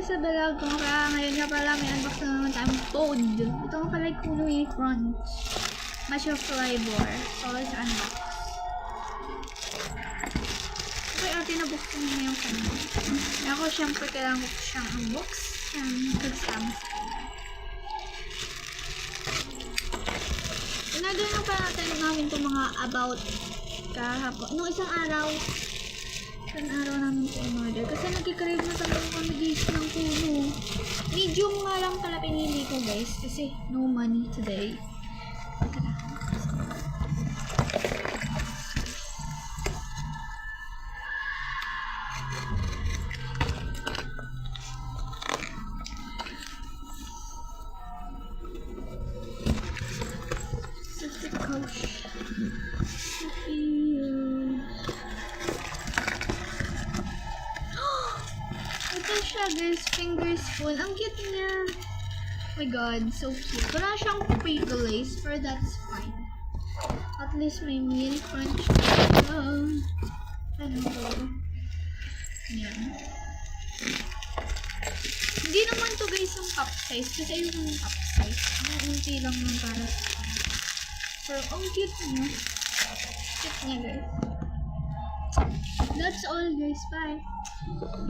Sa vlog ko, kaya ngayon nga pala may unbox na naman tayong Toad. Ito nga pala yung Kulay Crunch. Match of flavor. So, let's unbox. Okay, tinabox ko na yung kanina. Ako, syempre, kailangan ko siyang unbox. Yan, kagsama sa kanina. Inagay na pa namin itong mga about kahapon. Nung isang araw namin ito in-order. Kasi nag-crave na talaga kami guys ng puno. Medium nga lang pala pinili ko guys. Kasi no money today. Ito siya guys, finger spoon. Ang cute niya. Oh my god, so cute. Wala siyang potato lace, but that's fine. At least may mini crunch. Ano to? Yan. Hindi naman to guys yung cup size. Kasi ayun yung cup size. Ang unti lang lang para sa akin. Pero ang cute niya. Cute niya guys. That's all guys. Bye.